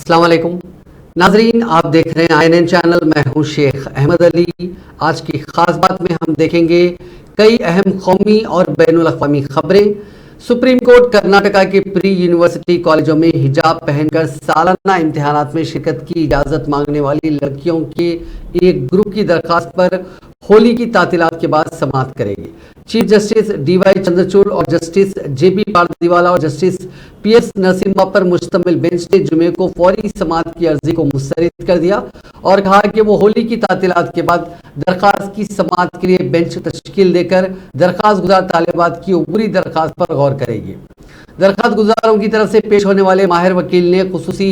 अस्सलाम वालेकुम नाजरीन, आप देख रहे हैं INN चैनल। मैं हूं शेख अहमद अली। आज की खास बात में हम देखेंगे कई अहम कौमी और बैनुल अक़वामी खबरें। सुप्रीम कोर्ट कर्नाटका के प्री यूनिवर्सिटी कॉलेजों में हिजाब पहनकर सालाना इम्तिहानात में शिरकत की इजाज़त मांगने वाली लड़कियों के एक ग्रुप की दरख्वास्त पर होली की तातीलात के बाद समाअत करेगी। चीफ जस्टिस DY चंद्रचूड़ और जस्टिस JB पारदीवाला और जस्टिस PS नरसिम्हा पर मुश्तमिल बेंच ने जुमे को फौरी समाअत की अर्जी को मुस्तरद कर दिया और कहा कि वो होली की तातीलात के बाद दरख्वास्त की समाअत के लिए बेंच तश्कील देकर दरख्वास्त गुजार तालिबात की उबरी दरख्वास्त पर गौर करेगी। दरख्वास्त गुजारों की तरफ से पेश होने वाले माहिर वकील ने खुसूसी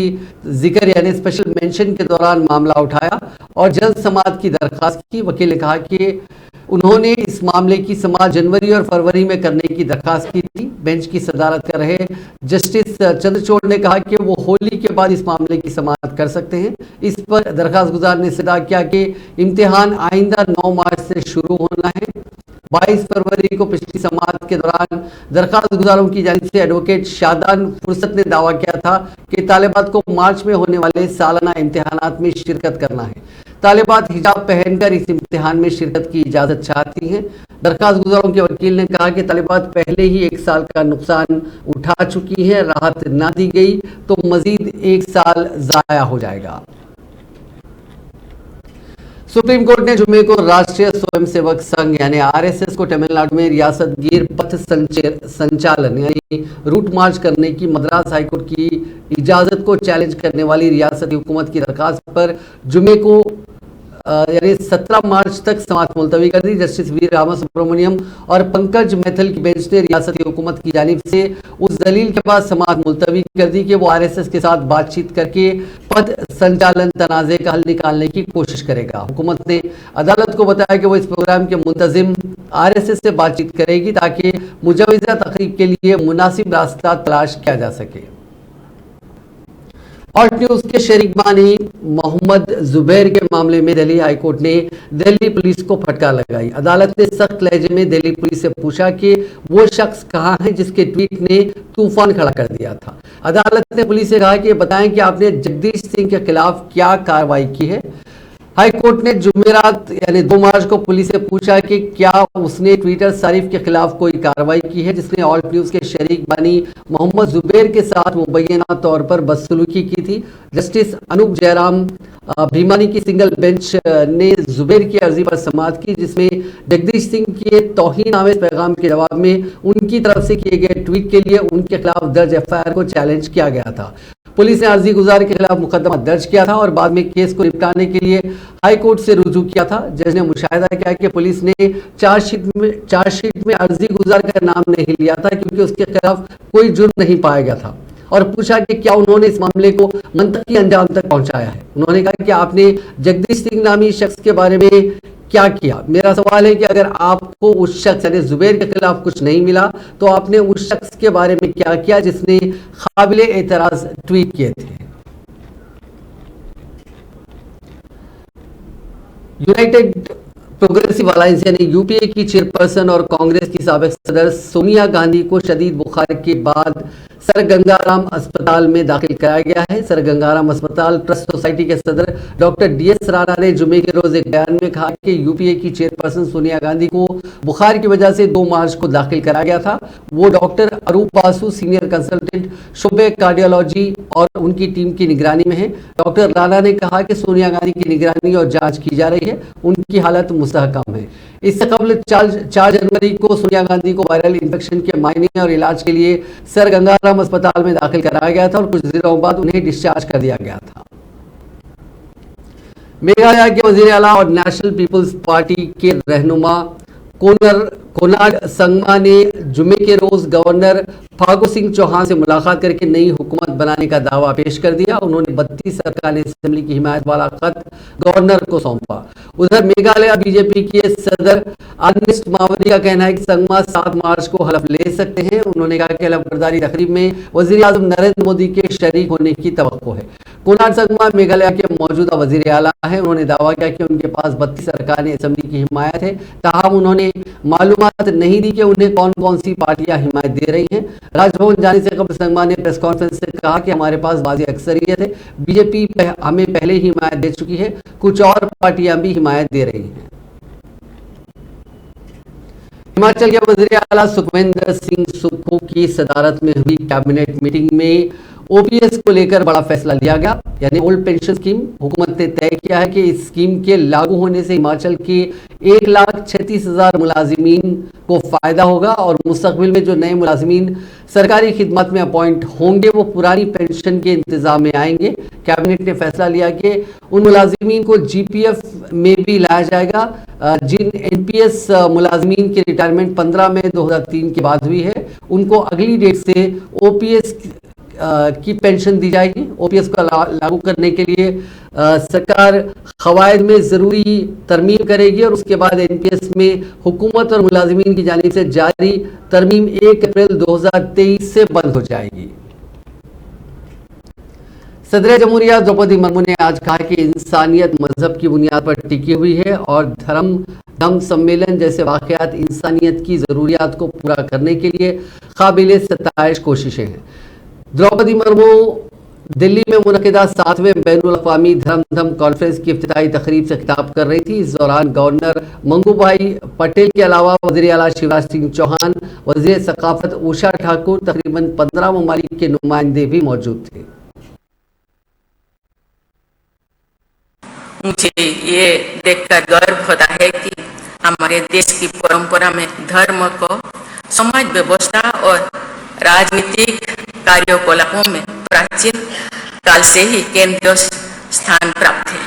जिक्र यानी स्पेशल मेंशन के दौरान मामला उठाया और जल्द समाअत की दरख्वास्त की। वकील ने कहा कि उन्होंने इस मामले की समाअत जनवरी और फरवरी में करने की दरख्वास्त की थी। बेंच की सदारत कर रहे जस्टिस चंद्रचूड़ ने कहा कि वो होली के बाद इस मामले की समाअत कर सकते हैं। इस पर दरख्वास्त गुजार ने सदा किया कि इम्तिहान आइंदा 9 मार्च से शुरू होना है। 22 फरवरी को पिछली समाअत के दौरान दरख्वास्त गुजारों की जानिब से एडवोकेट शादान फुर्सत ने दावा किया था कि तालिबात को मार्च में होने वाले सालाना इम्तिहानात में शिरकत करना है। तालिबात हिजाब पहनकर इस इम्तिहान में शिरकत की इजाज़त चाहती हैं। दरख्वास्त गुजारों के वकील ने कहा कि तालिबात पहले ही 1 साल का नुकसान उठा चुकी है, राहत ना दी गई तो मजीद 1 साल ज़ाया हो जाएगा। सुप्रीम कोर्ट ने जुमे को राष्ट्रीय स्वयंसेवक संघ यानी RSS को तमिलनाडु में रियासत गिर पथ संचालन यानी रूट मार्च करने की मद्रास हाईकोर्ट की इजाजत को चैलेंज करने वाली रियासती हुकूमत की दरखास्त पर जुमे को यानी 17 मार्च तक समाअत मुलतवी कर दी। जस्टिस वी रामासुब्रमण्यम और पंकज मैथिल की बेंच ने रियासती हुकूमत की जानिब से उस दलील के बाद समाअत मुलतवी कर दी कि वो RSS के साथ बातचीत करके पद संचालन तनाज़े का हल निकालने की कोशिश करेगा। हुकूमत ने अदालत को बताया कि वो इस प्रोग्राम के मुंतजिम RSS से बातचीत करेगी ताकि मुजवज़ा तकरीब के लिए मुनासिब रास्ता तलाश किया जा सके। ऑल्ट न्यूज के शरीक बानी मोहम्मद जुबैर के मामले में दिल्ली हाईकोर्ट ने दिल्ली पुलिस को फटकार लगाई। अदालत ने सख्त लहजे में दिल्ली पुलिस से पूछा कि वो शख्स कहाँ है जिसके ट्वीट ने तूफान खड़ा कर दिया था। अदालत ने पुलिस से कहा कि बताएं कि आपने जगदीश सिंह के खिलाफ क्या कार्रवाई की है। हाई कोर्ट ने जुमेरात यानी 2 मार्च को पुलिस से पूछा कि क्या उसने ट्विटर सारिफ के खिलाफ कोई कार्रवाई की है जिसने ऑल्ट न्यूज के शरीक बानी मोहम्मद जुबैर के साथ मुबैना तौर पर बदसलूकी की थी। जस्टिस अनूप जयराम भीमानी की सिंगल बेंच ने जुबैर की अर्जी पर समाअत की जिसमें जगदीश सिंह के तौहीन आमेज पैगाम के जवाब में उनकी तरफ से किए गए ट्वीट के लिए उनके खिलाफ दर्ज FIR को चैलेंज किया गया था। पुलिस ने अर्जी गुजार के खिलाफ मुकदमा दर्ज किया था और बाद में केस को निपटाने के लिए हाई कोर्ट से रुजू किया था। जज ने मुशाहिदा किया कि पुलिस ने चार्जशीट में अर्जी गुजार का नाम नहीं लिया था क्योंकि उसके खिलाफ कोई जुर्म नहीं पाया गया था और पूछा कि क्या उन्होंने इस मामले को मंतकी अंजाम तक पहुंचाया है। उन्होंने कहा कि आपने जगदीश सिंह नामी शख्स के बारे में क्या किया। मेरा सवाल है कि अगर आपको उस शख्स यानी जुबैर के खिलाफ कुछ नहीं मिला तो आपने उस शख्स के बारे में क्या किया जिसने काबिल एतराज ट्वीट किए थे। यूनाइटेड प्रोग्रेसिव अलायंस यानी UPA की चेयरपर्सन और कांग्रेस की साबिक सदर सोनिया गांधी को शदीद बुखार के बाद सर गंगाराम अस्पताल में दाखिल कराया गया है। सर गंगाराम अस्पताल ट्रस्ट सोसाइटी के सदर डॉक्टर DS राणा ने जुमे के रोज एक बयान में कहा कि UPA की चेयरपर्सन सोनिया गांधी को बुखार की वजह से 2 मार्च को दाखिल कराया गया था। वो डॉक्टर अरूप बासु सीनियर कंसल्टेंट शुबे कार्डियोलॉजी और उनकी टीम की निगरानी में है। डॉक्टर राणा ने कहा कि सोनिया गांधी की निगरानी और जाँच की जा रही है, उनकी हालत मुस्तहकम है। इससे कबल 4 जनवरी को सोनिया गांधी को वायरल इन्फेक्शन के मायने और इलाज के लिए सर गंगाराम अस्पताल में दाखिल कराया गया था और कुछ दिनों बाद उन्हें डिस्चार्ज कर दिया गया था। मेघालय के वजीर आला और नेशनल पीपल्स पार्टी के रहनुमा कोनार्ड संगमा ने जुमे के रोज गवर्नर फागू सिंह चौहान से मुलाकात करके नई हुकूमत बनाने का दावा पेश कर दिया। उन्होंने 32 अरकान असेंबली की हिमायत वाला खत गवर्नर को सौंपा। उधर मेघालय बीजेपी के सदर अर्नेस्ट मावरी का कहना है कि संगमा 7 मार्च को हलफ ले सकते हैं। उन्होंने कहा कि हलफ बर्दारी तकरीब में वजीर आजम नरेंद्र मोदी के शरीक होने की तवक्को है। कोनराड संगमा मेघालय के मौजूदा वजीर आला हैं। उन्होंने दावा किया कि उनके पास 32 सरकारी असेंबली की हिमायत है। ताहम उन्होंने मालूमात नहीं दी कि उन्हें कौन कौन सी पार्टियां हिमायत दे रही हैं। राजभवन जाने से कबल संगमा ने प्रेस कॉन्फ्रेंस से कहा कि हमारे पास वाज़ेह अक्सरियत है, बीजेपी हमें पहले ही हिमायत दे चुकी है, कुछ और पार्टियां भी हिमायत दे रही हैं। हिमाचल के वज़ीर आला सुखविंदर सिंह सुक्खू की सदारत में हुई कैबिनेट मीटिंग में ओपीएस को लेकर बड़ा फैसला लिया गया, यानी ओल्ड पेंशन स्कीम। हुकूमत ने तय किया है कि इस स्कीम के लागू होने से हिमाचल के 1,36,000 मुलाजिमीन को फायदा होगा और मुस्तकबिल में जो नए मुलाजिमीन सरकारी खिदमत में अपॉइंट होंगे वो पुरानी पेंशन के इंतजाम में आएंगे। कैबिनेट ने फैसला लिया कि उन मुलाजिमीन को जीपीएफ में भी लाया जाएगा जिन एनपीएस मुलाजिमीन की रिटायरमेंट 15 मई 2003 के बाद हुई है, उनको अगली डेट से ओपीएस की पेंशन दी जाएगी। ओपीएस को लागू करने के लिए सरकार क़वायद में ज़रूरी तरमीम करेगी और उसके बाद एनपीएस में हुकूमत और मुलाजिमीन की जानिब से जारी तरमीम 1 अप्रैल 2023 से बंद हो जाएगी। सदर जमहूरिया द्रौपदी मुर्मू ने आज कहा कि इंसानियत मजहब की बुनियाद पर टिकी हुई है और धर्म सम्मेलन जैसे वाक़यात इंसानियत की ज़रूरियात को पूरा करने के लिए काबिल सताइश कोशिशें हैं। द्रौपदी मुर्मू दिल्ली में मुनक़िदा 7वें बैनुल-अक़वामी धर्म कॉन्फ्रेंस की इफ्तिताही तकरीब से खिताब कर रही थी। इस दौरान गवर्नर मंगूभाई पटेल के अलावा वज़ीर आला शिवराज सिंह चौहान, वज़ीर सक़ाफ़त उषा ठाकुर, तकरीबन 15 ममालिक के नुमाइंदे भी मौजूद थे। मुझे ये देखकर गर्व होता है कि हमारे देश की परंपरा में धर्म को समाज व्यवस्था और राजनीतिक कार्यकलापों में प्राचीन काल से ही केंद्रीय स्थान प्राप्त है।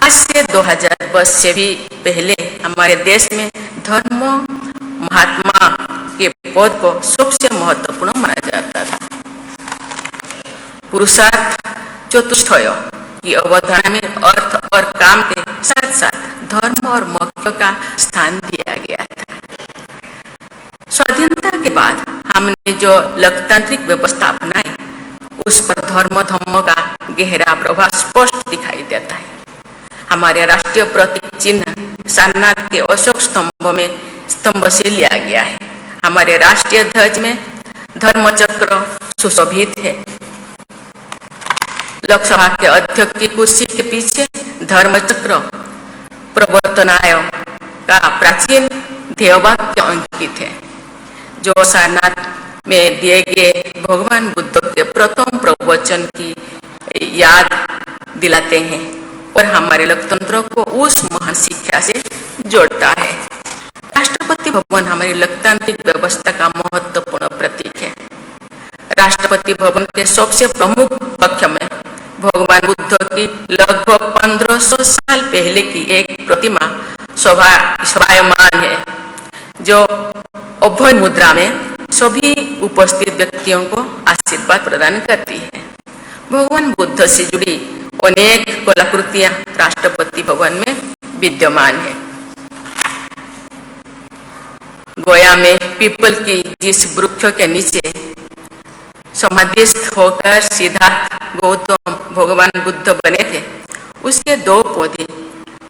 आज से 2000 वर्ष से भी पहले हमारे देश में धर्म महात्मा के पद को सबसे महत्वपूर्ण माना जाता था। पुरुषार्थ चतुष्टय की अवधारणा में अर्थ और काम के साथ साथ धर्म और मोक्ष का स्थान दिया गया था। स्वाधीनता के बाद हमने जो लोकतांत्रिक व्यवस्था अपनाई उस पर धर्म का गहरा प्रभाव स्पष्ट दिखाई देता है। हमारे राष्ट्रीय प्रतीक चिन्ह सारनाथ के अशोक स्तंभ से लिया गया है। हमारे राष्ट्रीय ध्वज में धर्म चक्र सुशोभित है। लोकसभा के अध्यक्ष की कुर्सी के पीछे धर्म चक्र प्रवर्तनाय का प्राचीन ध्येयवाक्य अंकित है, जो सारनाथ में दिए गए भगवान बुद्ध के प्रथम प्रवचन की याद दिलाते हैं और हमारे लोकतंत्र को उस महान शिक्षा से जोड़ता है। राष्ट्रपति भवन हमारी लोकतांत्रिक व्यवस्था का महत्वपूर्ण प्रतीक है। राष्ट्रपति भवन के सबसे प्रमुख कक्ष में भगवान बुद्ध की लगभग 1500 साल पहले की एक प्रतिमा शोभायमान है, जो अभय मुद्रा में सभी उपस्थित व्यक्तियों को आशीर्वाद प्रदान करती है। भगवान बुद्ध से जुड़ी अनेक कलाकृतियां राष्ट्रपति भवन में विद्यमान है। गोया में पीपल की जिस वृक्ष के नीचे समाधिस्थ होकर सिद्धार्थ गौतम भगवान बुद्ध बने थे, उसके 2 पौधे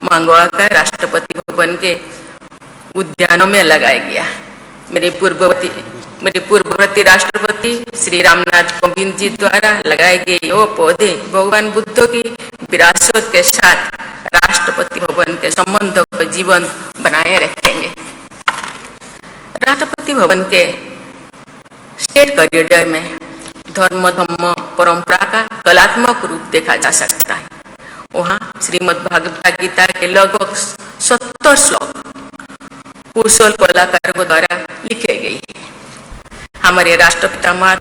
मंगवाकर राष्ट्रपति भवन के उद्यानों में लगाया गया। मेरे पूर्ववर्ती राष्ट्रपति श्री रामनाथ कोविंद जी द्वारा लगाए गए वो पौधे भगवान बुद्ध की विरासत के साथ राष्ट्रपति भवन के संबंध को जीवन बनाए रखेंगे। राष्ट्रपति भवन के स्टेट कॉरिडोर में धर्म परंपरा का कलात्मक रूप देखा जा सकता है। वहाँ श्रीमद् भागवत गीता के लगभग 70 श्लोक कुशल कलाकारों द्वारा लिखे गए हैं। हमारे राष्ट्रपिता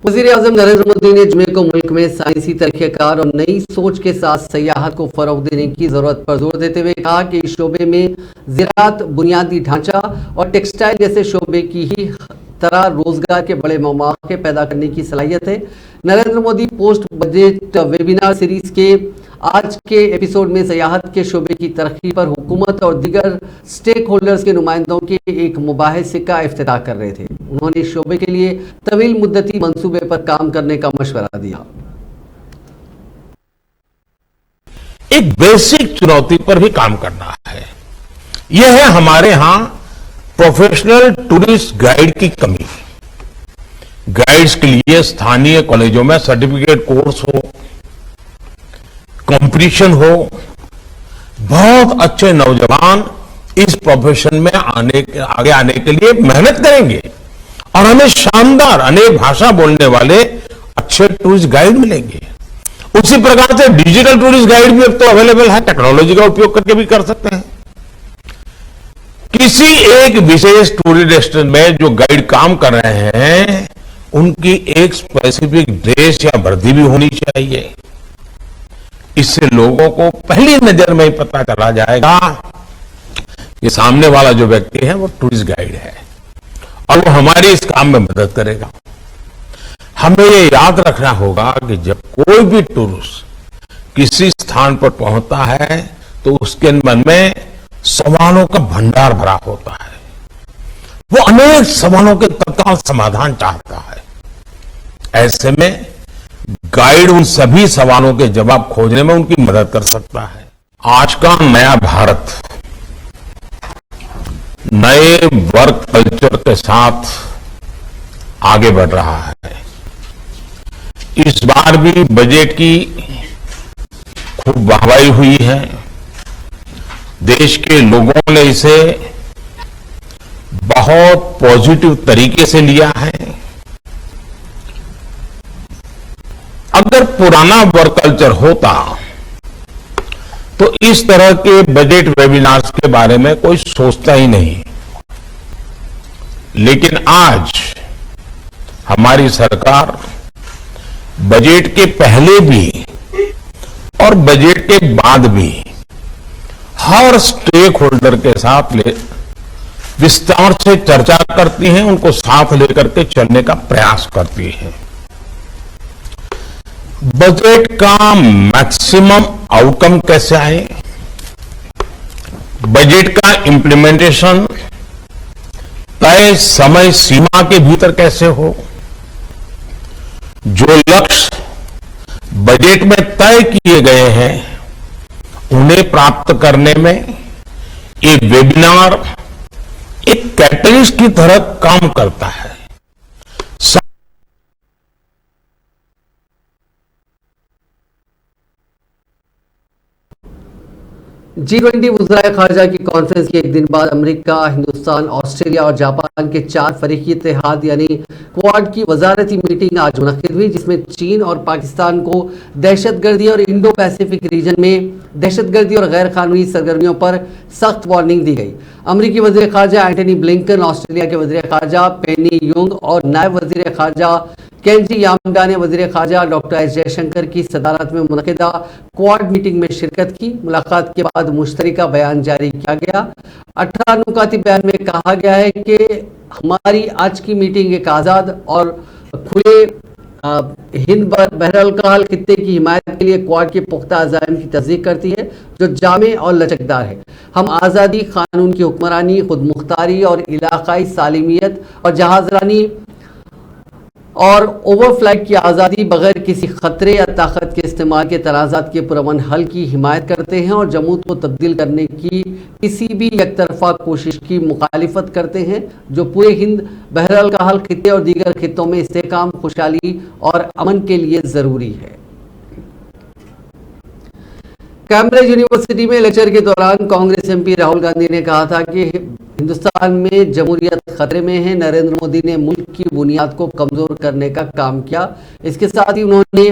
वज़ीर आज़म नरेंद्र मोदी ने जुमे को मुल्क में साइंसी तरीक़ेकार और नई सोच के साथ सयाहत को फरोग देने की जरूरत पर जोर देते हुए कहा कि इस शोबे में ज़राअत, बुनियादी ढांचा और टेक्सटाइल जैसे शोबे की ही तरह रोजगार के बड़े मौके पैदा करने की सलाहियत है। Narendra Modi post budget webinar series के आज के एपिसोड में सयाहत के शोबे की तरक्की पर हुकूमत और दीगर स्टेक होल्डर्स के नुमाइंदों के एक मुबाहिसे का इफ्तिताह कर रहे थे। उन्होंने इस शोबे के लिए तवील मुद्दती मंसूबे पर काम करने का मशवरा दिया। एक बेसिक चुनौती पर भी काम करना है। यह है हमारे यहां प्रोफेशनल टूरिस्ट गाइड की कमी। गाइड्स के लिए स्थानीय कॉलेजों में सर्टिफिकेट कोर्स हो, कंपटीशन हो, बहुत अच्छे नौजवान इस प्रोफेशन में आगे आने के लिए मेहनत करेंगे और हमें शानदार अनेक भाषा बोलने वाले अच्छे टूरिस्ट गाइड मिलेंगे। उसी प्रकार से डिजिटल टूरिस्ट गाइड भी अब तो अवेलेबल है, टेक्नोलॉजी का उपयोग करके भी कर सकते हैं। किसी एक विशेष टूरिस्ट डेस्टिनेशन में जो गाइड काम कर रहे हैं उनकी एक स्पेसिफिक ड्रेस या वर्दी भी होनी चाहिए। इससे लोगों को पहली नजर में ही पता चला जाएगा कि सामने वाला जो व्यक्ति है वो टूरिस्ट गाइड है और वो हमारी इस काम में मदद करेगा। हमें ये याद रखना होगा कि जब कोई भी टूरिस्ट किसी स्थान पर पहुंचता है तो उसके मन में सवालों का भंडार भरा होता है। वो अनेक सवालों के तत्काल समाधान चाहता है। ऐसे में गाइड उन सभी सवालों के जवाब खोजने में उनकी मदद कर सकता है। आज का नया भारत नए वर्क कल्चर के साथ आगे बढ़ रहा है। इस बार भी बजट की खूब वाहवाही हुई है। देश के लोगों ने इसे बहुत पॉजिटिव तरीके से लिया है। अगर पुराना वर्क कल्चर होता तो इस तरह के बजट वेबिनार्स के बारे में कोई सोचता ही नहीं। लेकिन आज हमारी सरकार बजट के पहले भी और बजट के बाद भी हर स्टेक होल्डर के साथ विस्तार से चर्चा करती हैं, उनको साथ लेकर के चलने का प्रयास करती हैं। बजट का मैक्सिमम आउटकम कैसे आए, बजट का इंप्लीमेंटेशन तय समय सीमा के भीतर कैसे हो, जो लक्ष्य बजट में तय किए गए हैं उन्हें प्राप्त करने में ये वेबिनार एक कैटलिस्ट की तरह काम करता है। G20 वज़राए खारजा की कॉन्फ्रेंस के एक दिन बाद अमेरिका, हिंदुस्तान, ऑस्ट्रेलिया और जापान के 4 फरीकी इत्तेहाद यानी क्वाड की वजारती मीटिंग आज मुनक्किद हुई, जिसमें चीन और पाकिस्तान को दहशतगर्दी और इंडो पैसिफिक रीजन में दहशतगर्दी और गैर कानूनी सरगर्मियों पर सख्त वार्निंग दी गई। अमेरिकी वज़ीर खारजा एंटनी ब्लिंकन, ऑस्ट्रेलिया के वज़ीर खारजा पेनी युंग और नायब वज़ीर खारजा केंजी यामडा ने वज़ीर खारजा डॉक्टर एस जयशंकर की सदारत में मुनक़िदा क्वाड मीटिंग में शिरकत की। मुलाकात के बाद मुश्तरका बयान जारी किया गया। 18 नुकाती बयान में कहा गया है कि हमारी आज की मीटिंग एक आज़ाद और खुले हिंद बहरअल खित्ते की हिमायत के लिए क्वाड के पुख्ता अज़ाइम की तस्दीक करती है, जो जामे और लचकदार है। हम आज़ादी, कानून की हुक्मरानी, खुद मुख्तारी और इलाकाई सालिमियत और जहाजरानी और ओवरफ्लाइट की आज़ादी बगैर किसी खतरे या ताकत के इस्तेमाल के तनाज़ात के पुरअमन हल की हिमायत करते हैं और जमूत को तब्दील करने की किसी भी एकतरफा कोशिश की मुखालिफत करते हैं, जो पूरे हिंद बहरअल खित्ते और दीगर खित्तों में इस्तेहकाम, खुशहाली और अमन के लिए ज़रूरी है। कैम्ब्रिज यूनिवर्सिटी में लेक्चर के दौरान कांग्रेस एमपी राहुल गांधी ने कहा था कि हिंदुस्तान में जमहूरियत खतरे में है। नरेंद्र मोदी ने मुल्क की बुनियाद को कमजोर करने का काम किया। इसके साथ ही उन्होंने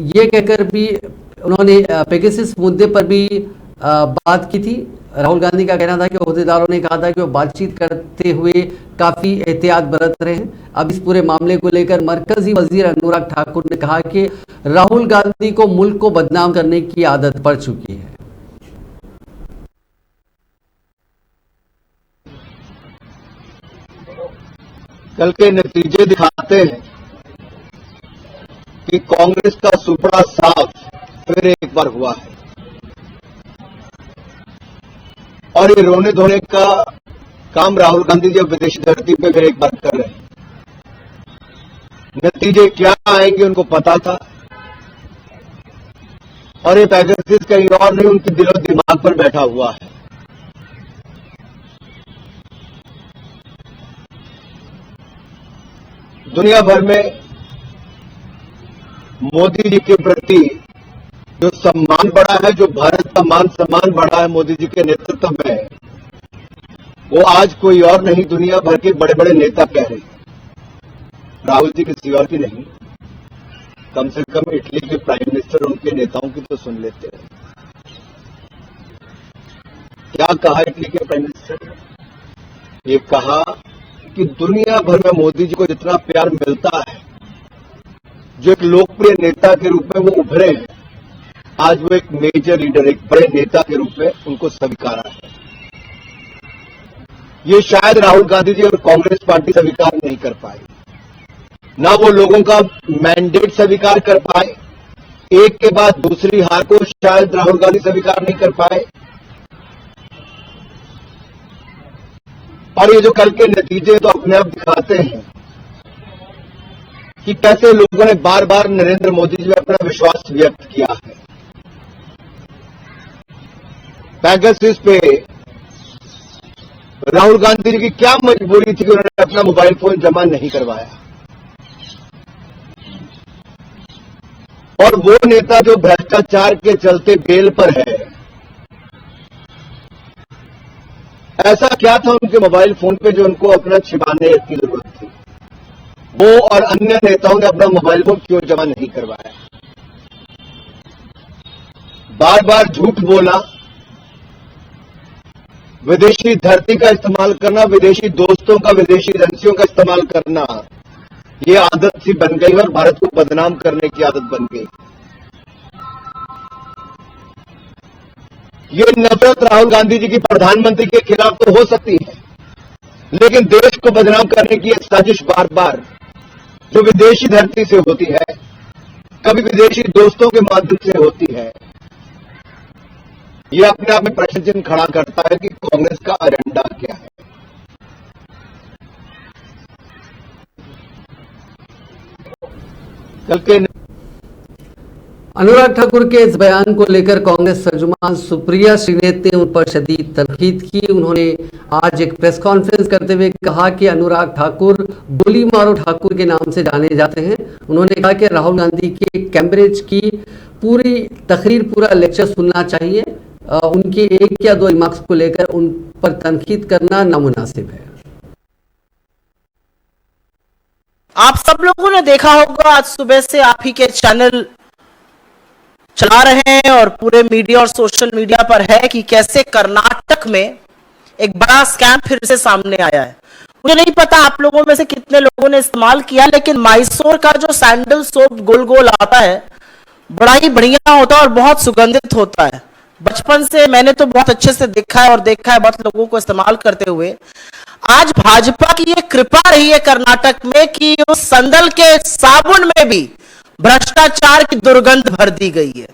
ये कहकर भी उन्होंने पेगासस मुद्दे पर भी बात की थी। राहुल गांधी का कहना था कि ओहदेदारों ने कहा था कि वो बातचीत करते हुए काफ़ी एहतियात बरत रहे हैं। अब इस पूरे मामले को लेकर मरकजी वजीर अनुराग ठाकुर ने कहा कि राहुल गांधी को मुल्क को बदनाम करने की आदत पड़ चुकी है। कल के नतीजे दिखाते हैं कि कांग्रेस का सुपड़ा साफ फिर एक बार हुआ है और ये रोने धोने का काम राहुल गांधी जब विदेशी धरती पे फिर एक बार कर रहे हैं। नतीजे क्या आए कि उनको पता था। और ये पेगासस कहीं और नहीं, उनके दिलो दिमाग पर बैठा हुआ है। दुनिया भर में मोदी जी के प्रति जो सम्मान बढ़ा है, जो भारत का मान सम्मान बढ़ा है मोदी जी के नेतृत्व में, वो आज कोई और नहीं, दुनिया भर के बड़े बड़े नेता कह रहे हैं। राहुल जी किसी और की नहीं, कम से कम इटली के प्राइम मिनिस्टर उनके नेताओं की तो सुन लेते हैं। क्या कहा इटली के प्राइम मिनिस्टर ने? ये कहा कि दुनिया भर में मोदी जी को जितना प्यार मिलता है, जो एक लोकप्रिय नेता के रूप में वो उभरे हैं, आज वो एक मेजर लीडर, एक बड़े नेता के रूप में उनको स्वीकारा है। ये शायद राहुल गांधी जी और कांग्रेस पार्टी स्वीकार नहीं कर पाई, ना वो लोगों का मैंडेट स्वीकार कर पाए, एक के बाद दूसरी हार को शायद राहुल गांधी स्वीकार नहीं कर पाए। और ये जो कल के नतीजे तो अपने आप दिखाते हैं कि कैसे लोगों ने बार बार नरेंद्र मोदी जी में अपना विश्वास व्यक्त किया है। पेगासस पे राहुल गांधी जी की क्या मजबूरी थी कि उन्होंने अपना मोबाइल फोन जमा नहीं करवाया? और वो नेता जो भ्रष्टाचार के चलते बेल पर है, ऐसा क्या था उनके मोबाइल फोन पे जो उनको अपना छिपाने की जरूरत थी? वो और अन्य नेताओं ने अपना मोबाइल फोन क्यों जमा नहीं करवाया? बार बार झूठ बोला, विदेशी धरती का इस्तेमाल करना, विदेशी दोस्तों का, विदेशी एजेंसियों का इस्तेमाल करना, ये आदत सी बन गई और भारत को बदनाम करने की आदत बन गई। ये नफरत राहुल गांधी जी की प्रधानमंत्री के खिलाफ तो हो सकती है, लेकिन देश को बदनाम करने की एक साजिश बार बार जो विदेशी धरती से होती है, कभी विदेशी दोस्तों के माध्यम से होती है, ये अपने आप में प्रश्न चिन्ह खड़ा करता है कि कांग्रेस का एजेंडा क्या है। कल के अनुराग ठाकुर के इस बयान को लेकर कांग्रेस तर्जुमान सुप्रिया श्रीनेत ने उन पर शदीद तनकीद की। उन्होंने आज एक प्रेस कॉन्फ्रेंस करते हुए कहा कि अनुराग ठाकुर गोली मारो ठाकुर के नाम से जाने जाते हैं। उन्होंने कहा कि राहुल गांधी के कैम्ब्रिज की पूरी तकरीर, पूरा लेक्चर सुनना चाहिए। उनके एक या दो रिमार्क्स को लेकर उन पर तनकीद करना नामुनासिब है। आप सब लोगों ने देखा होगा, आज सुबह से आप ही के चैनल चला रहे हैं और पूरे मीडिया और सोशल मीडिया पर है कि कैसे कर्नाटक में एक बड़ा स्कैम फिर से सामने आया है। मुझे नहीं पता आप लोगों में से कितने लोगों ने इस्तेमाल किया, लेकिन मैसूर का जो सैंडल सोप गोल गोल आता है, बड़ा ही बढ़िया होता है और बहुत सुगंधित होता है। बचपन से मैंने तो बहुत अच्छे से देखा है और देखा है बहुत लोगों को इस्तेमाल करते हुए। आज भाजपा की ये कृपा रही है कर्नाटक में कि उस संदल के साबुन में भी भ्रष्टाचार की दुर्गंध भर दी गई है।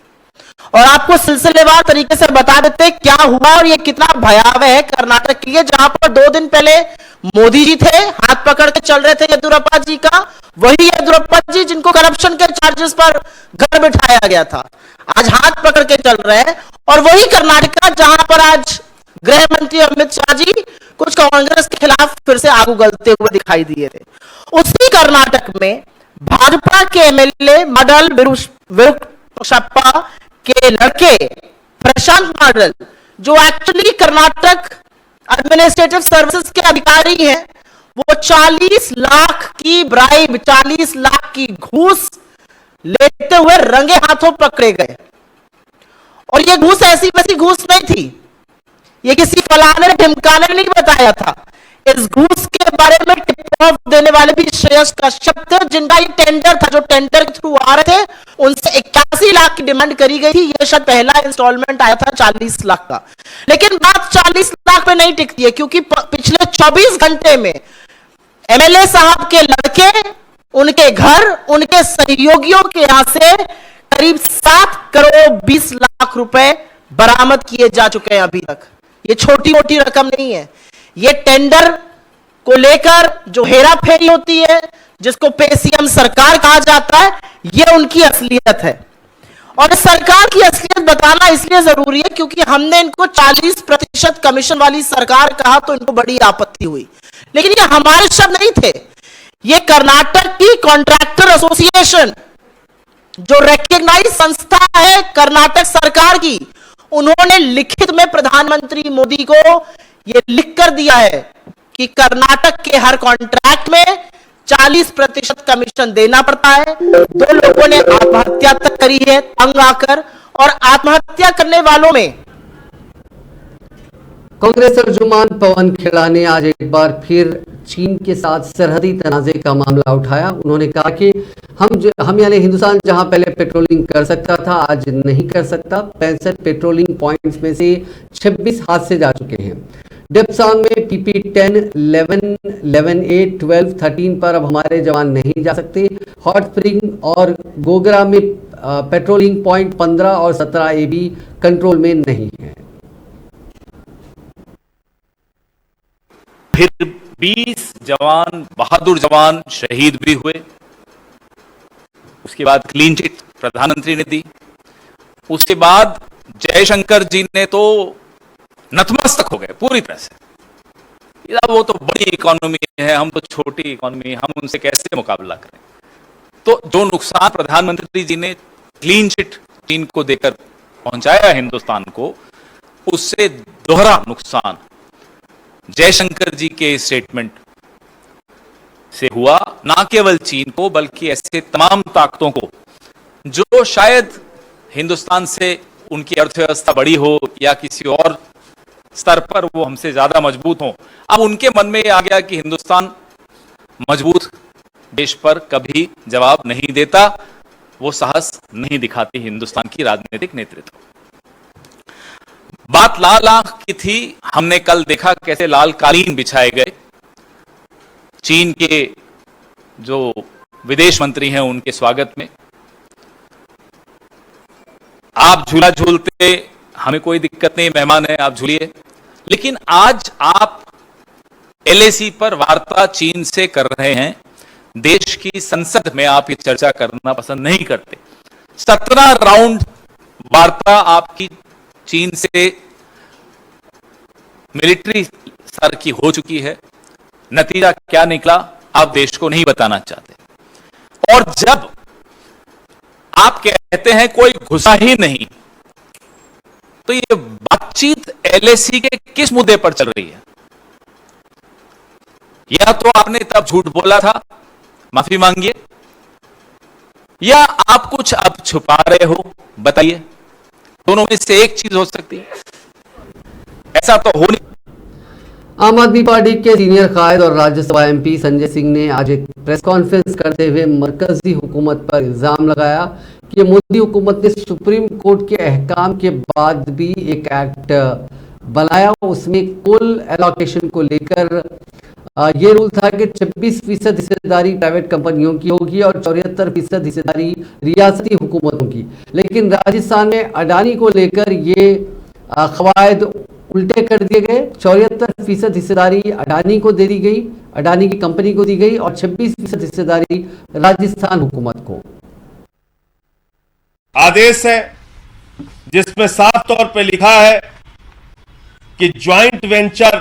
और आपको सिलसिलेवार तरीके से बता देते क्या हुआ और ये कितना भयावह है कर्नाटक के लिए, जहां पर 2 दिन पहले मोदी जी थे, हाथ पकड़ के चल रहे थे येदियुरप्पा जी का, वही येदियुरप्पा जी जिनको करप्शन के चार्जेस पर घर बिठाया गया था, आज हाथ पकड़ के चल रहे हैं। और वही कर्नाटक जहां पर आज गृह मंत्री अमित शाह जी कुछ कांग्रेस के खिलाफ फिर से आग उगलते हुए दिखाई दिए थे। उसी कर्नाटक में भाजपा के एमएलए मडल विरुशप्पा के लड़के प्रशांत मडल, जो एक्चुअली कर्नाटक एडमिनिस्ट्रेटिव सर्विसेज के अधिकारी हैं, वो 40 लाख की ब्राइब, 40 लाख की घूस लेते हुए रंगे हाथों पकड़े गए। और ये घूस ऐसी वैसी घूस नहीं थी, ये किसी फलाने ढिमकाने ने नहीं बताया था। इस घूस के बारे में टिप ऑफ देने वाले भी श्रेयस कश्यप थे, जिनका ये टेंडर था, जो टेंडर के थ्रू आ रहे थे, उनसे 81 लाख की डिमांड करी गई थी। ये शायद पहला इंस्टॉलमेंट आया था 40 लाख का। लेकिन बात 40 लाख पे नहीं टिकती है, क्योंकि पिछले 24 घंटे में एमएलए साहब के लड़के, उनके घर, उनके सहयोगियों के यहां से करीब 7 करोड़ 20 लाख रुपए बरामद किए जा चुके हैं अभी तक। ये छोटी मोटी रकम नहीं है। ये टेंडर को लेकर जो हेरा फेरी होती है, जिसको पेसीएम सरकार कहा जाता है, ये उनकी असलियत है। और सरकार की असलियत बताना इसलिए जरूरी है क्योंकि हमने इनको 40% कमीशन वाली सरकार कहा तो इनको बड़ी आपत्ति हुई, लेकिन ये हमारे शब्द नहीं थे, ये कर्नाटक की कॉन्ट्रैक्टर एसोसिएशन जो रिकॉग्नाइज संस्था है कर्नाटक सरकार की, उन्होंने लिखित में प्रधानमंत्री मोदी को यह लिख कर दिया है कि कर्नाटक के हर कॉन्ट्रैक्ट में 40% कमीशन देना पड़ता है। 2 लोगों ने आत्महत्या तक करी है तंग आकर, और आत्महत्या करने वालों में कांग्रेस तर्जुमान पवन खेड़ा ने आज एक बार फिर चीन के साथ सरहदी तनाजे का मामला उठाया। उन्होंने कहा कि हम यानी हिंदुस्तान जहां पहले पेट्रोलिंग कर सकता था आज नहीं कर सकता। 65 पेट्रोलिंग पॉइंट्स में से 26 हाथ से जा चुके हैं। डेप्सांग में PP 10, 11, 11A, 12, 13 पर अब हमारे जवान नहीं जा सकते। हॉट स्प्रिंग और गोगरा में पेट्रोलिंग पॉइंट 15 और 17A भी कंट्रोल में नहीं है। फिर 20 जवान, बहादुर जवान शहीद भी हुए। उसके बाद क्लीन चिट प्रधानमंत्री ने दी। उसके बाद जयशंकर जी ने तो नतमस्तक हो गए पूरी तरह से। वो तो बड़ी इकोनॉमी है, हम तो छोटी इकोनॉमी, हम उनसे कैसे मुकाबला करें। तो जो नुकसान प्रधानमंत्री जी ने क्लीन चिट चीन को देकर पहुंचाया हिंदुस्तान को, उससे दोहरा नुकसान जयशंकर जी के स्टेटमेंट से हुआ, ना केवल चीन को बल्कि ऐसे तमाम ताकतों को जो शायद हिंदुस्तान से उनकी अर्थव्यवस्था बड़ी हो या किसी और स्तर पर वो हमसे ज्यादा मजबूत हो। अब उनके मन में ये आ गया कि हिंदुस्तान मजबूत देश पर कभी जवाब नहीं देता, वो साहस नहीं दिखाती हिंदुस्तान की राजनीतिक नेतृत्व। बात लाल आंख की थी। हमने कल देखा कैसे लाल कालीन बिछाए गए। चीन के जो विदेश मंत्री हैं उनके स्वागत में आप झूला झूलते, हमें कोई दिक्कत नहीं, मेहमान है आप झूलिए। लेकिन आज आप LAC पर वार्ता चीन से कर रहे हैं, देश की संसद में आप ये चर्चा करना पसंद नहीं करते। 17 राउंड वार्ता आपकी चीन से मिलिट्री स्तर की हो चुकी है। नतीजा क्या निकला आप देश को नहीं बताना चाहते। और जब आप कहते हैं कोई घुसा ही नहीं, तो ये बातचीत LAC के किस मुद्दे पर चल रही है? या तो आपने तब झूठ बोला था, माफी मांगिए, या आप कुछ अब छुपा रहे हो, बताइए। दोनों में से एक चीज हो सकती है, ऐसा तो हो नहीं। आम आदमी पार्टी के सीनियर कायद और राज्यसभा MP संजय सिंह ने आज एक प्रेस कॉन्फ्रेंस करते हुए मरकजी हुकूमत पर इल्जाम लगाया कि मोदी हुकूमत ने सुप्रीम कोर्ट के अहकाम के बाद भी एक एक्ट बनाया। उसमें कुल एलोकेशन को लेकर ये रूल था कि 26% हिस्सेदारी प्राइवेट कंपनियों की होगी और 74% हिस्सेदारी रियासती हुकूमतों की। लेकिन राजस्थान में अडानी को लेकर ये कवायद उल्टे कर दिए गए। 74% हिस्सेदारी अडानी को दे दी गई, अडानी की कंपनी को दी गई, और 26% हिस्सेदारी राजस्थान हुकूमत को। आदेश है जिसमें साफ तौर पे लिखा है कि ज्वाइंट वेंचर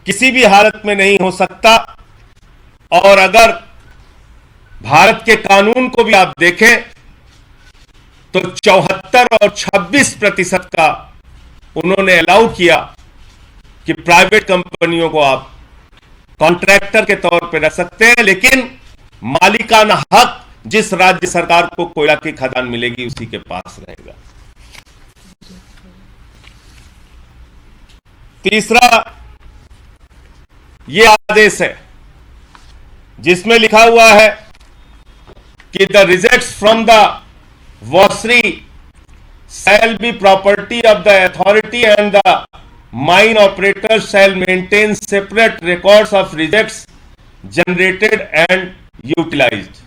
किसी भी हालत में नहीं हो सकता। और अगर भारत के कानून को भी आप देखें तो 74 और 26% का उन्होंने अलाउ किया कि प्राइवेट कंपनियों को आप कॉन्ट्रैक्टर के तौर पे रख सकते हैं, लेकिन मालिकाना हक जिस राज्य सरकार को कोयला की खदान मिलेगी उसी के पास रहेगा। तीसरा ये आदेश है जिसमें लिखा हुआ है कि the rejects from the washery shall be property of the authority and the mine operator shall maintain separate records of rejects generated and utilized।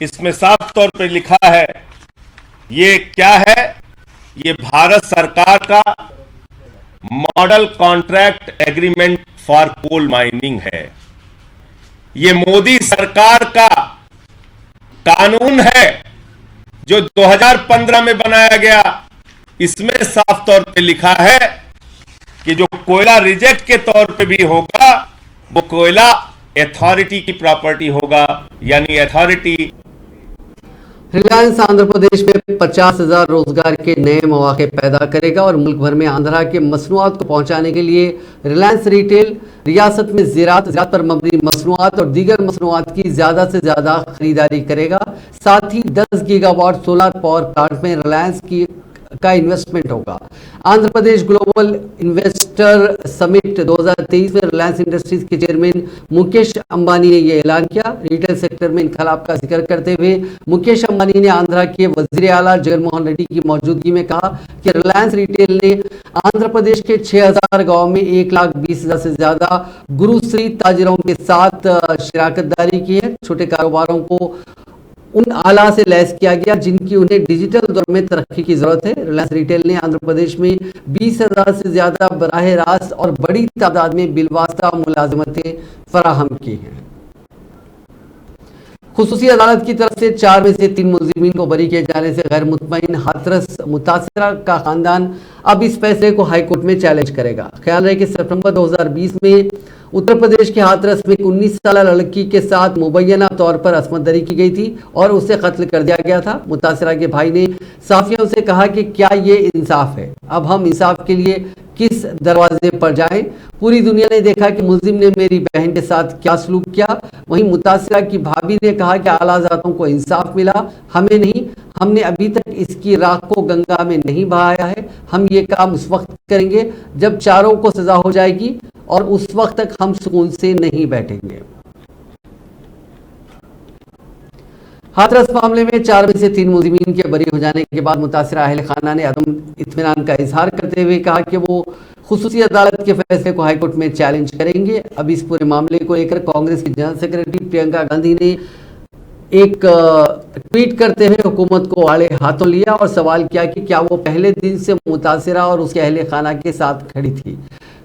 इसमें साफ तौर पर लिखा है, ये क्या है? ये भारत सरकार का model contract agreement for coal mining है। ये मोदी सरकार का कानून है जो 2015 में बनाया गया, इसमें साफ तौर पे लिखा है कि जो कोयला रिजेक्ट के तौर पे भी होगा वो कोयला अथॉरिटी की प्रॉपर्टी होगा, यानी अथॉरिटी। रिलायंस आंध्र प्रदेश में 50,000 रोजगार के नए मौके पैदा करेगा और मुल्क भर में आंध्रा के मसनूआत को पहुंचाने के लिए रिलायंस रिटेल रियासत में ज़राअत पर मबनी मसनूआत और दीगर मसनूआत की ज़्यादा से ज़्यादा खरीदारी करेगा। साथ ही 10 गीगावाट सोलर पावर प्लांट में रिलायंस का इन्वेस्टमेंट होगा। Andhra Pradesh global investor summit 2023 में रिलायंस इंडस्ट्रीज के चेयरमैन मुकेश अंबानी ने यह ऐलान किया। रिटेल सेक्टर में इनकलाब का जिक्र करते हुए मुकेश अंबानी ने आंध्रा के वजीर आला जगनमोहन रेड्डी की मौजूदगी में कहा कि रिलायंस रिटेल ने आंध्र प्रदेश के 6,000 गाँव में 1,20,000 से ज्यादा गुरुश्री ताजिरों के साथ शराकतदारी की है। छोटे कारोबारों को उन आला से लैस किया गया जिनकी उन्हें डिजिटल दौर में तरक्की की जरूरत है। रिलायंस रिटेल ने आंध्र प्रदेश में 20,000 से ज्यादा बराह रास्त और बड़ी तादाद में बिलवास्ता मुलाजमतें फराहम की हैं। खुसूसी अदालत की तरफ से 4 में से 3 मुलजिमीन को बरी किए जाने से गैर मुतमईन हाथरस मुतासिरा का खानदान अब इस फैसले को हाईकोर्ट में चैलेंज करेगा। ख्याल है कि सितंबर 2020 में उत्तर प्रदेश के हाथरस में 19 साल लड़की के साथ मुबैना तौर पर असमत दरी की गई थी और उसे कत्ल कर दिया गया था। मुतासिरा के भाई ने साफियों से कहा कि क्या ये इंसाफ है, अब हम इंसाफ के लिए किस दरवाजे पर जाएं? पूरी दुनिया ने देखा कि मुल्जिम ने मेरी बहन के साथ क्या सलूक किया। वहीं मुतासिरा की भाभी ने कहा कि आला ज़ातों को इंसाफ मिला, हमें नहीं। हमने अभी तक इसकी राख को गंगा में नहीं बहाया है। हम ये काम उस वक्त करेंगे जब चारों को सजा हो जाएगी और उस वक्त तक हम सुकून से नहीं बैठेंगे। हाथरस मामले में 4 में से 3 मुलजिमीन के बरी हो जाने के बाद मुतासिरा अहल खाना ने अदम इत्मीनान का इजहार करते हुए कहा कि वो खुसूसी अदालत के फैसले को हाईकोर्ट में चैलेंज करेंगे। अब इस पूरे मामले को लेकर कांग्रेस की जनरल सेक्रेटरी प्रियंका गांधी ने एक ट्वीट करते हुए हुकूमत को आड़े हाथों लिया और सवाल किया कि क्या वो पहले दिन से मुतासिरा और उसके अहले खाना के साथ खड़ी थी।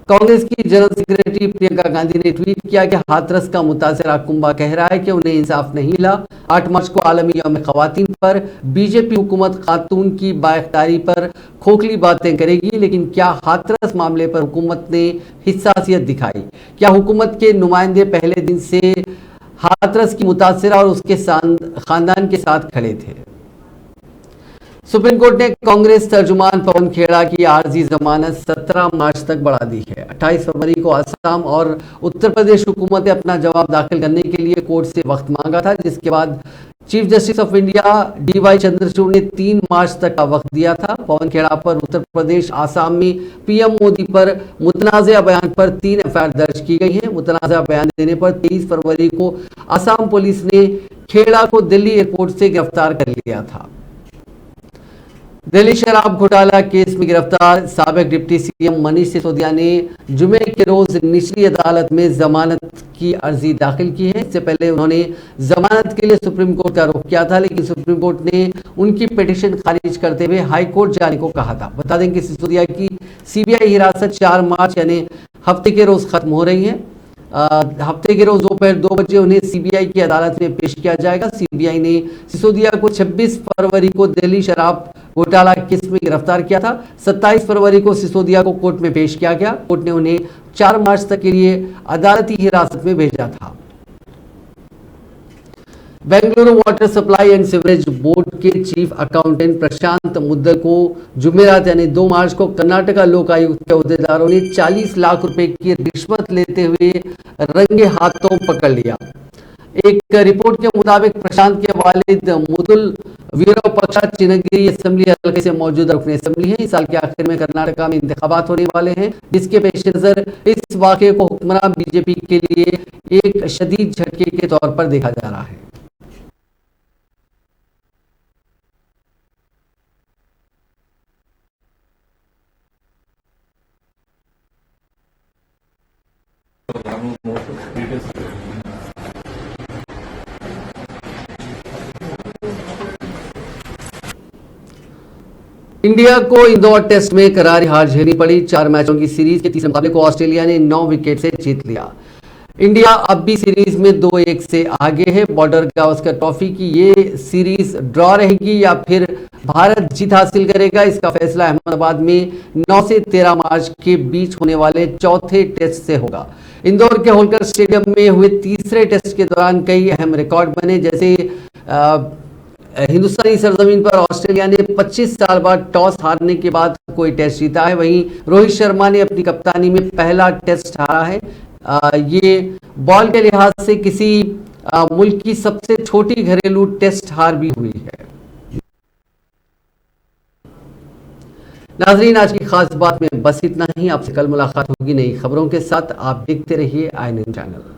कांग्रेस की जनरल सेक्रेटरी प्रियंका गांधी ने ट्वीट किया कि हाथरस का मुतासिरा कुंबा कह रहा है कि उन्हें इंसाफ नहीं मिला। 8 मार्च को आलमी यौम ख़वातीन पर बीजेपी हुकूमत खातून की बाइख्तियारी पर खोखली बातें करेगी, लेकिन क्या हाथरस मामले पर हुकूमत ने हिस्सासियत दिखाई? क्या हुकूमत के नुमाइंदे पहले दिन से हाथरस की मुतासिरा और उसके खानदान के साथ खड़े थे? सुप्रीम कोर्ट ने कांग्रेस तर्जुमान पवन खेड़ा की आर्जी जमानत 17 मार्च तक बढ़ा दी है। 28 फरवरी को असम और उत्तर प्रदेश हुकूमतें अपना जवाब दाखिल करने के लिए कोर्ट से वक्त मांगा था, जिसके बाद chief justice of India DY Chandrachud ने 3 मार्च तक का वक्त दिया था। पवन खेड़ा पर उत्तर प्रदेश आसाम में PM मोदी पर मुतनाज़ा बयान पर 3 FIR दर्ज की गई है। मुतनाज़ा बयान देने पर 23 फरवरी को आसाम पुलिस ने खेड़ा को दिल्ली एयरपोर्ट से गिरफ्तार कर लिया था। दिल्ली शराब घोटाला केस में गिरफ्तार साबिक डिप्टी CM मनीष सिसोदिया ने जुमे के रोज निचली अदालत में जमानत की अर्जी दाखिल की है। इससे पहले उन्होंने जमानत के लिए सुप्रीम कोर्ट का रुख किया था, लेकिन सुप्रीम कोर्ट ने उनकी पिटीशन खारिज करते हुए हाई कोर्ट जाने को कहा था। बता दें कि सिसोदिया की CBI हिरासत 4 मार्च यानी हफ्ते के रोज खत्म हो रही है। हफ्ते के रोज दोपहर 2 बजे उन्हें CBI की अदालत में पेश किया जाएगा। CBI ने सिसोदिया को 26 फरवरी को दिल्ली शराब घोटाला केस में गिरफ्तार किया था। 27 फरवरी को सिसोदिया को कोर्ट में पेश किया गया। कोर्ट ने उन्हें 4 मार्च तक के लिए अदालती हिरासत में भेजा था। Bengaluru water supply and sewerage board के चीफ अकाउंटेंट प्रशांत मुद्दल को जुमेरात यानी 2 मार्च को कर्नाटका लोकायुक्त के अहदेदारों ने 40 लाख रुपए की रिश्वत लेते हुए रंगे हाथों पकड़ लिया। एक रिपोर्ट के मुताबिक प्रशांत के वालिद मुदुल वीरोपक्षा चिनगिरी असेंबली हल्के से मौजूदा रुकन असेंबली है। इस साल के आखिर में कर्नाटका में इंतखाबात होने वाले हैं, जिसके पेश नजर इस वाक़े को हुक्मरान बीजेपी के लिए एक शदीद झटके के तौर पर देखा जा रहा है। इंडिया को इंदौर टेस्ट में करारी हार झेलनी पड़ी। 4 मैचों की सीरीज के तीसरे मुकाबले को ऑस्ट्रेलिया ने 9 विकेट से जीत लिया। इंडिया अब भी सीरीज में 2-1 से आगे है। बॉर्डर गावस्कर ट्रॉफी की ये सीरीज ड्रॉ रहेगी या फिर भारत जीत हासिल करेगा, इसका फैसला अहमदाबाद में 9 से 13 मार्च के बीच होने वाले चौथे टेस्ट से होगा। इंदौर के होलकर स्टेडियम में हुए तीसरे टेस्ट के दौरान कई अहम रिकॉर्ड बने, जैसे हिंदुस्तानी सरजमीन पर ऑस्ट्रेलिया ने 25 साल बाद टॉस हारने के बाद कोई टेस्ट जीता है। वहीं रोहित शर्मा ने अपनी कप्तानी में पहला टेस्ट हारा है। ये बॉल के लिहाज से किसी मुल्क की सबसे छोटी घरेलू टेस्ट हार भी हुई है। नाजरीन, आज की खास बात में बस इतना ही। आपसे कल मुलाकात होगी नई खबरों के साथ। आप देखते रहिए INN चैनल।